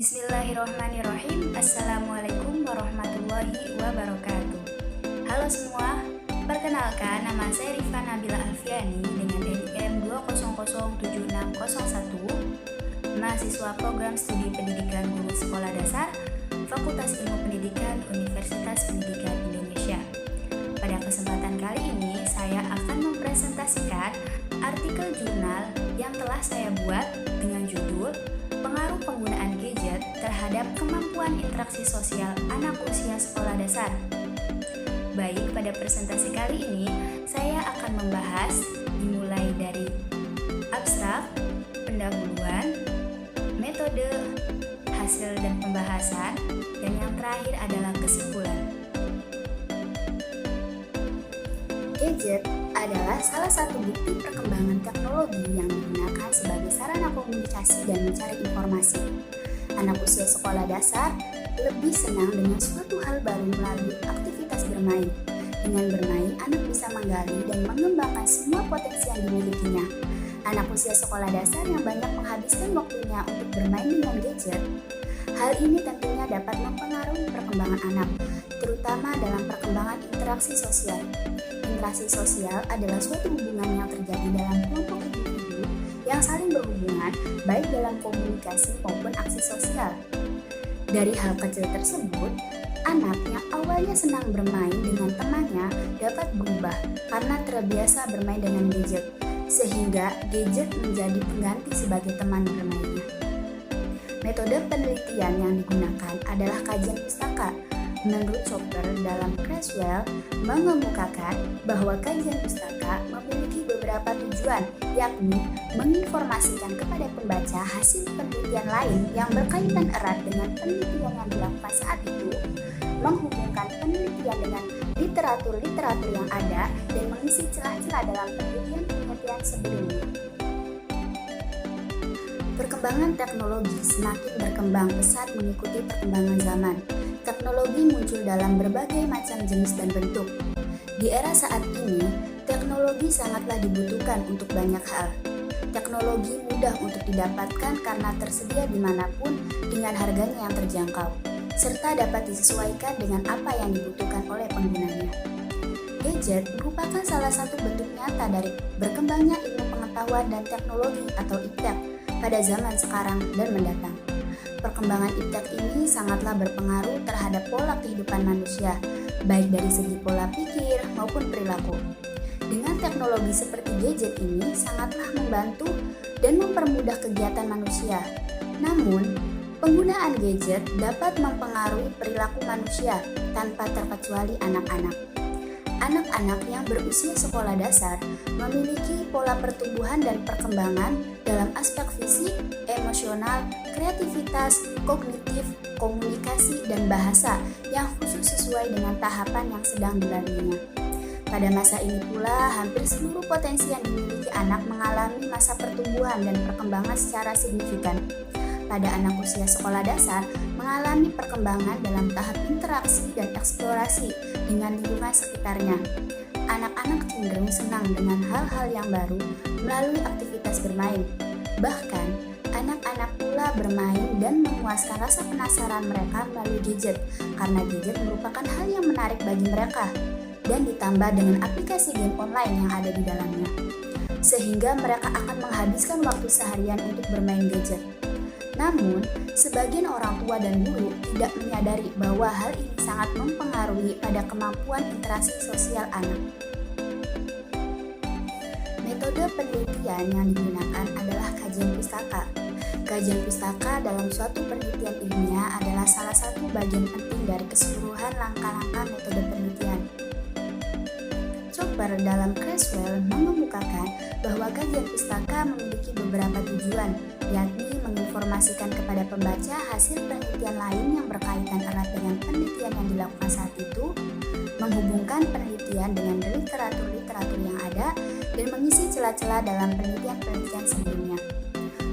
Bismillahirrahmanirrahim. Assalamualaikum warahmatullahi wabarakatuh. Halo semua, perkenalkan nama saya Rifa Nabila Alfiani dengan NIM 2007601, mahasiswa program studi pendidikan guru sekolah dasar, Fakultas Ilmu Pendidikan Universitas Pendidikan Indonesia. Pada kesempatan kali ini, saya akan mempresentasikan artikel jurnal yang telah saya buat dengan judul Pengaruh Penggunaan Gadget Terhadap Kemampuan Interaksi Sosial Anak Usia Sekolah Dasar. Baik, pada presentasi kali ini, saya akan membahas dimulai dari abstrak, pendahuluan, metode, hasil dan pembahasan, dan yang terakhir adalah kesimpulan. Gadget adalah salah satu bukti perkembangan teknologi yang digunakan sebagai sarana komunikasi dan mencari informasi. Anak usia sekolah dasar lebih senang dengan suatu hal baru melalui aktivitas bermain. Dengan bermain, anak bisa menggali dan mengembangkan semua potensi yang dimilikinya. Anak usia sekolah dasar yang banyak menghabiskan waktunya untuk bermain dengan gadget, hal ini tentunya dapat mempengaruhi perkembangan anak, terutama dalam perkembangan interaksi sosial. Interaksi sosial adalah suatu hubungan yang terjadi dalam kelompok individu yang saling berhubungan baik dalam komunikasi maupun aksi sosial. Dari hal kecil tersebut, anak yang awalnya senang bermain dengan temannya dapat berubah karena terbiasa bermain dengan gadget, sehingga gadget menjadi pengganti sebagai teman bermainnya. Metode penelitian yang digunakan adalah kajian pustaka. Menurut Chopper dalam Creswell mengemukakan bahwa kajian pustaka memiliki beberapa tujuan, yakni menginformasikan kepada pembaca hasil penelitian lain yang berkaitan erat dengan penelitian yang dilakukan saat itu, menghubungkan penelitian dengan literatur-literatur yang ada, dan mengisi celah-celah dalam penelitian-penelitian sebelumnya. Perkembangan teknologi semakin berkembang pesat mengikuti perkembangan zaman. Teknologi muncul dalam berbagai macam jenis dan bentuk. Di era saat ini, teknologi sangatlah dibutuhkan untuk banyak hal. Teknologi mudah untuk didapatkan karena tersedia dimanapun dengan harganya yang terjangkau, serta dapat disesuaikan dengan apa yang dibutuhkan oleh penggunanya. Gadget merupakan salah satu bentuk nyata dari berkembangnya ilmu pengetahuan dan teknologi atau IPTEK pada zaman sekarang dan mendatang. Perkembangan IPTEK ini sangatlah berpengaruh terhadap pola kehidupan manusia, baik dari segi pola pikir maupun perilaku. Dengan teknologi seperti gadget ini sangatlah membantu dan mempermudah kegiatan manusia. Namun, penggunaan gadget dapat mempengaruhi perilaku manusia tanpa terkecuali anak-anak. Anak-anak yang berusia sekolah dasar memiliki pola pertumbuhan dan perkembangan dalam aspek fisik, emosional, kreativitas, kognitif, komunikasi, dan bahasa yang khusus sesuai dengan tahapan yang sedang dilaluinya. Pada masa ini pula, hampir seluruh potensi yang dimiliki anak mengalami masa pertumbuhan dan perkembangan secara signifikan. Pada anak usia sekolah dasar mengalami perkembangan dalam tahap interaksi dan eksplorasi dengan lingkungan sekitarnya. Anak-anak cenderung senang dengan hal-hal yang baru melalui aktivitas bermain. Bahkan, anak-anak pula bermain dan memuaskan rasa penasaran mereka melalui gadget, karena gadget merupakan hal yang menarik bagi mereka, dan ditambah dengan aplikasi game online yang ada di dalamnya, sehingga mereka akan menghabiskan waktu seharian untuk bermain gadget. Namun, sebagian orang tua dan guru tidak menyadari bahwa hal ini sangat mempengaruhi pada kemampuan interaksi sosial anak. Metode penelitian yang digunakan adalah kajian pustaka. Kajian pustaka dalam suatu penelitian ilmiah adalah salah satu bagian penting dari keseluruhan langkah-langkah metode penelitian. Chopper dalam Creswell mengemukakan bahwa kajian pustaka memiliki beberapa tujuan, yakni menginformasikan kepada pembaca hasil penelitian lain yang berkaitan erat dengan penelitian yang dilakukan saat itu, menghubungkan penelitian dengan literatur-literatur yang ada, dan mengisi celah-celah dalam penelitian-penelitian sebelumnya.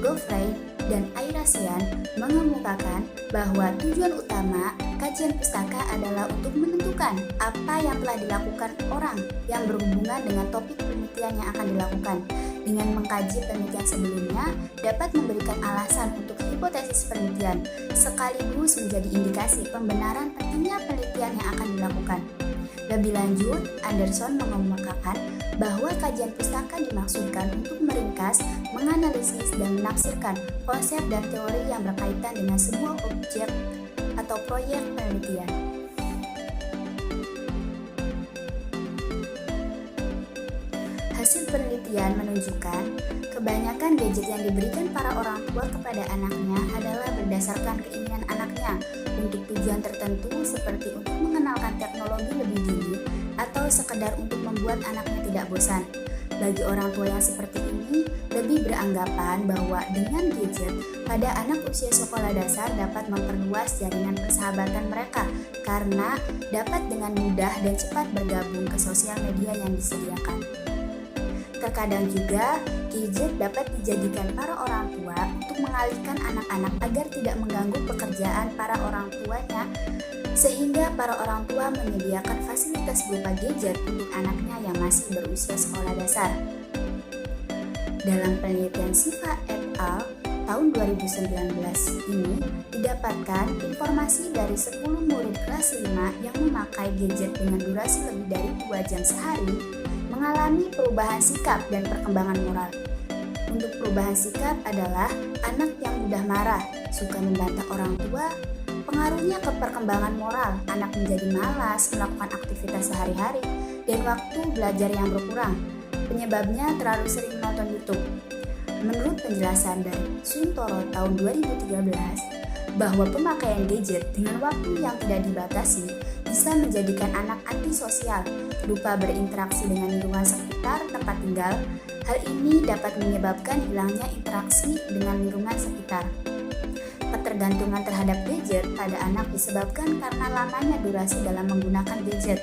Goffrey dan Ayrasian mengemukakan bahwa tujuan utama kajian pustaka adalah untuk menentukan apa yang telah dilakukan orang yang berhubungan dengan topik penelitian yang akan dilakukan. Dengan mengkaji penelitian sebelumnya, dapat memberikan alasan untuk hipotesis penelitian, sekaligus menjadi indikasi pembenaran pentingnya penelitian yang akan dilakukan. Lebih lanjut, Anderson mengemukakan bahwa kajian pustaka dimaksudkan untuk meringkas, menganalisis, dan menafsirkan konsep dan teori yang berkaitan dengan sebuah objek atau proyek penelitian. Hasil penelitian menunjukkan kebanyakan gadget yang diberikan para orang tua kepada anaknya adalah berdasarkan keinginan anaknya untuk tujuan tertentu seperti untuk mengenalkan teknologi lebih dini atau sekedar untuk membuat anaknya tidak bosan. Bagi orang tua yang seperti ini, lebih beranggapan bahwa dengan gadget pada anak usia sekolah dasar dapat memperluas jaringan persahabatan mereka karena dapat dengan mudah dan cepat bergabung ke sosial media yang disediakan. Terkadang juga, gadget dapat dijadikan para orang tua untuk mengalihkan anak-anak agar tidak mengganggu pekerjaan para orang tuanya, sehingga para orang tua menyediakan fasilitas berupa gadget untuk anaknya yang masih berusia sekolah dasar. Dalam penelitian Siva et al. Tahun 2019 ini didapatkan informasi dari 10 murid kelas 5 yang memakai gadget dengan durasi lebih dari 2 jam sehari mengalami perubahan sikap dan perkembangan moral. Untuk perubahan sikap adalah anak yang mudah marah, suka membantah orang tua. Pengaruhnya ke perkembangan moral, anak menjadi malas melakukan aktivitas sehari-hari dan waktu belajar yang berkurang. Penyebabnya terlalu sering menonton YouTube. Menurut penjelasan dari Suntoro tahun 2013, bahwa pemakaian gadget dengan waktu yang tidak dibatasi bisa menjadikan anak antisosial, lupa berinteraksi dengan lingkungan sekitar tempat tinggal. Hal ini dapat menyebabkan hilangnya interaksi dengan lingkungan sekitar. Ketergantungan terhadap gadget pada anak disebabkan karena lamanya durasi dalam menggunakan gadget.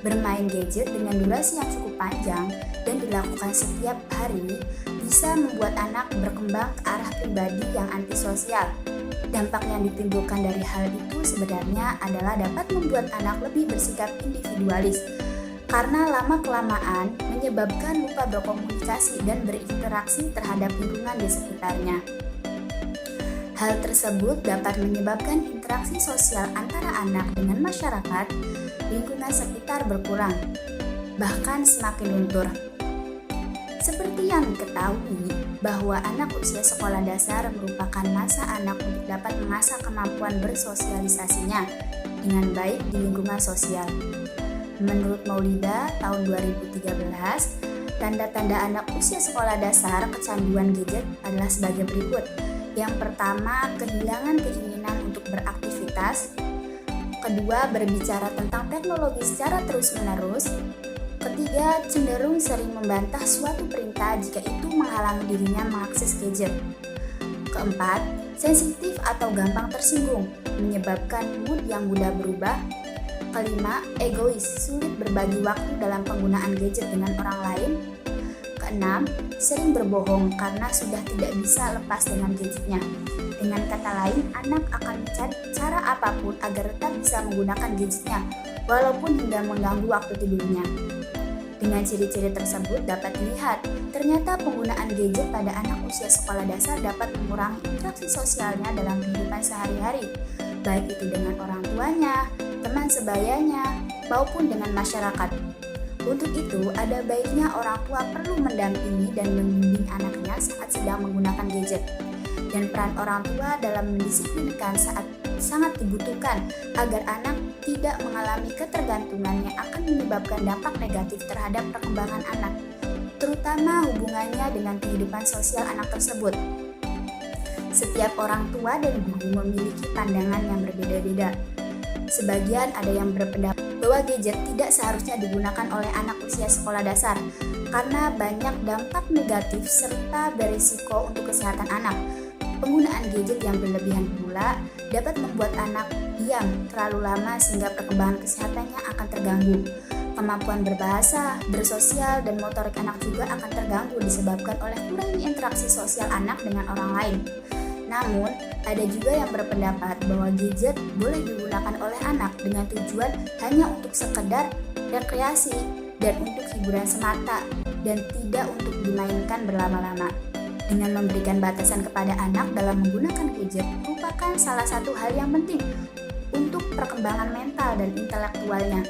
Bermain gadget dengan durasi yang cukup panjang dan dilakukan setiap hari bisa membuat anak berkembang ke arah pribadi yang antisosial. Dampak yang ditimbulkan dari hal itu sebenarnya adalah dapat membuat anak lebih bersikap individualis karena lama-kelamaan menyebabkan lupa berkomunikasi dan berinteraksi terhadap lingkungan di sekitarnya. Hal tersebut dapat menyebabkan interaksi sosial antara anak dengan masyarakat, lingkungan sekitar berkurang, bahkan semakin luntur. Seperti yang diketahui, bahwa anak usia sekolah dasar merupakan masa anak untuk dapat mengasah kemampuan bersosialisasinya dengan baik di lingkungan sosial. Menurut Maulida tahun 2013, tanda-tanda anak usia sekolah dasar kecanduan gadget adalah sebagai berikut. Yang pertama, kehilangan keinginan untuk beraktivitas. Kedua, berbicara tentang teknologi secara terus-menerus. Ketiga, cenderung sering membantah suatu perintah jika itu menghalangi dirinya mengakses gadget. Keempat, sensitif atau gampang tersinggung, menyebabkan mood yang mudah berubah. Kelima, egois, sulit berbagi waktu dalam penggunaan gadget dengan orang lain. Keenam, sering berbohong karena sudah tidak bisa lepas dengan gadgetnya. Dengan kata lain, anak akan mencari cara apapun agar tetap bisa menggunakan gadgetnya, walaupun hingga mengganggu waktu tidurnya. Dengan ciri-ciri tersebut dapat dilihat, ternyata penggunaan gadget pada anak usia sekolah dasar dapat mengurangi interaksi sosialnya dalam kehidupan sehari-hari, baik itu dengan orang tuanya, teman sebayanya, maupun dengan masyarakat. Untuk itu, ada baiknya orang tua perlu mendampingi dan membimbing anaknya saat sedang menggunakan gadget. Dan peran orang tua dalam mendisiplinkan saat sangat dibutuhkan agar anak tidak mengalami ketergantungan yang akan menyebabkan dampak negatif terhadap perkembangan anak, terutama hubungannya dengan kehidupan sosial anak tersebut. Setiap orang tua dan guru memiliki pandangan yang berbeda-beda. Sebagian ada yang berpendapat bahwa gadget tidak seharusnya digunakan oleh anak usia sekolah dasar karena banyak dampak negatif serta berisiko untuk kesehatan anak. Penggunaan gadget yang berlebihan pula dapat membuat anak diam terlalu lama sehingga perkembangan kesehatannya akan terganggu. Kemampuan berbahasa, bersosial, dan motorik anak juga akan terganggu disebabkan oleh kurangnya interaksi sosial anak dengan orang lain. Namun, ada juga yang berpendapat bahwa gadget boleh digunakan oleh anak dengan tujuan hanya untuk sekedar rekreasi dan untuk hiburan semata dan tidak untuk dimainkan berlama-lama. Dengan memberikan batasan kepada anak dalam menggunakan gadget merupakan salah satu hal yang penting untuk perkembangan mental dan intelektualnya.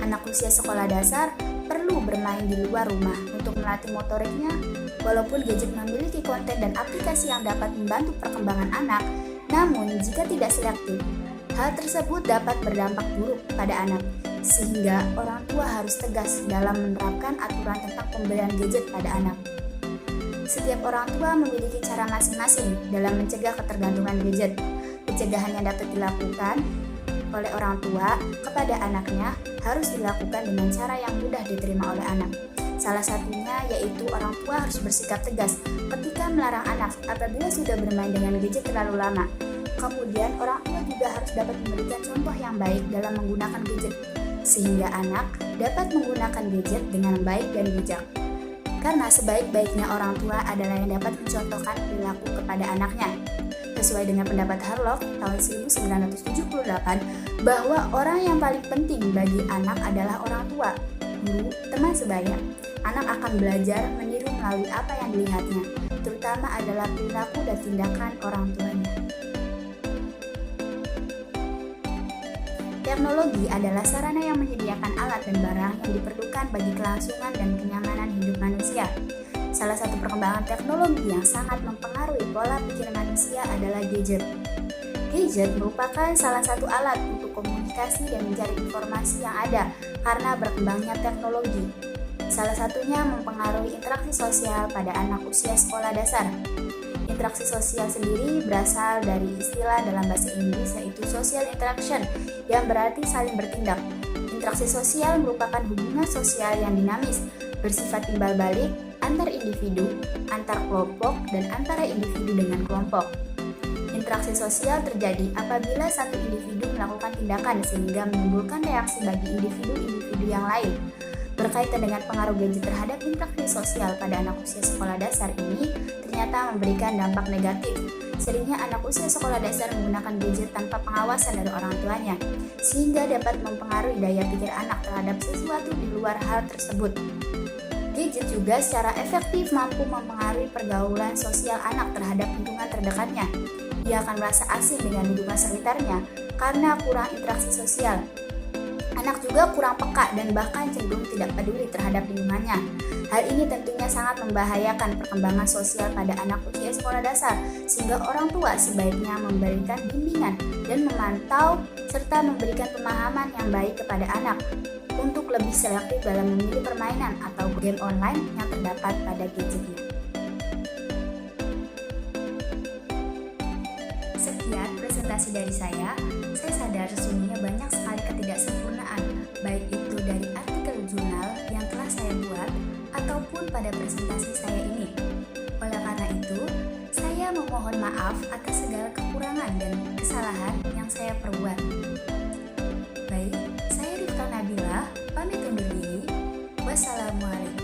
Anak usia sekolah dasar perlu bermain di luar rumah untuk melatih motoriknya. Walaupun gadget memiliki konten dan aplikasi yang dapat membantu perkembangan anak, namun jika tidak selektif, hal tersebut dapat berdampak buruk pada anak, sehingga orang tua harus tegas dalam menerapkan aturan tentang pemberian gadget pada anak. Setiap orang tua memiliki cara masing-masing dalam mencegah ketergantungan gadget. Pencegahan yang dapat dilakukan oleh orang tua kepada anaknya harus dilakukan dengan cara yang mudah diterima oleh anak. Salah satunya yaitu orang tua harus bersikap tegas ketika melarang anak apabila sudah bermain dengan gadget terlalu lama. Kemudian orang tua juga harus dapat memberikan contoh yang baik dalam menggunakan gadget, sehingga anak dapat menggunakan gadget dengan baik dan bijak. Karena sebaik-baiknya orang tua adalah yang dapat mencontohkan perilaku kepada anaknya. Sesuai dengan pendapat Harloff tahun 1978, bahwa orang yang paling penting bagi anak adalah orang tua, guru, teman sebaya. Anak akan belajar meniru melalui apa yang dilihatnya, terutama adalah perilaku dan tindakan orang tuanya. Teknologi adalah sarana yang menyediakan alat dan barang yang diperlukan bagi kelangsungan dan kenyamanan hidup manusia. Salah satu perkembangan teknologi yang sangat mempengaruhi pola pikir manusia adalah gadget. Gadget merupakan salah satu alat untuk komunikasi dan mencari informasi yang ada karena berkembangnya teknologi. Salah satunya mempengaruhi interaksi sosial pada anak usia sekolah dasar. Interaksi sosial sendiri berasal dari istilah dalam bahasa Inggris yaitu social interaction yang berarti saling bertindak. Interaksi sosial merupakan hubungan sosial yang dinamis, bersifat timbal balik antar individu, antar kelompok, dan antara individu dengan kelompok. Interaksi sosial terjadi apabila satu individu melakukan tindakan sehingga menimbulkan reaksi bagi individu-individu yang lain. Berkaitan dengan pengaruh gadget terhadap interaksi sosial pada anak usia sekolah dasar ini ternyata memberikan dampak negatif. Seringnya anak usia sekolah dasar menggunakan gadget tanpa pengawasan dari orang tuanya, sehingga dapat mempengaruhi daya pikir anak terhadap sesuatu di luar hal tersebut. Gadget juga secara efektif mampu mempengaruhi pergaulan sosial anak terhadap lingkungan terdekatnya. Ia akan merasa asing dengan lingkungan sekitarnya karena kurang interaksi sosial. Anak juga kurang peka dan bahkan cenderung tidak peduli terhadap lingkungannya. Hal ini tentunya sangat membahayakan perkembangan sosial pada anak usia sekolah dasar, sehingga orang tua sebaiknya memberikan bimbingan dan memantau serta memberikan pemahaman yang baik kepada anak untuk lebih selektif dalam memilih permainan atau game online yang terdapat pada gadgetnya. Sekian presentasi dari saya. Saya sadar sesungguhnya banyak sekali ketidaksempurnaan, baik itu dari artikel jurnal yang telah saya buat ataupun pada presentasi saya ini. Oleh karena itu, saya memohon maaf atas segala kekurangan dan kesalahan yang saya perbuat. Baik, saya Rifka Nabila, pamit undur diri. Wassalamualaikum.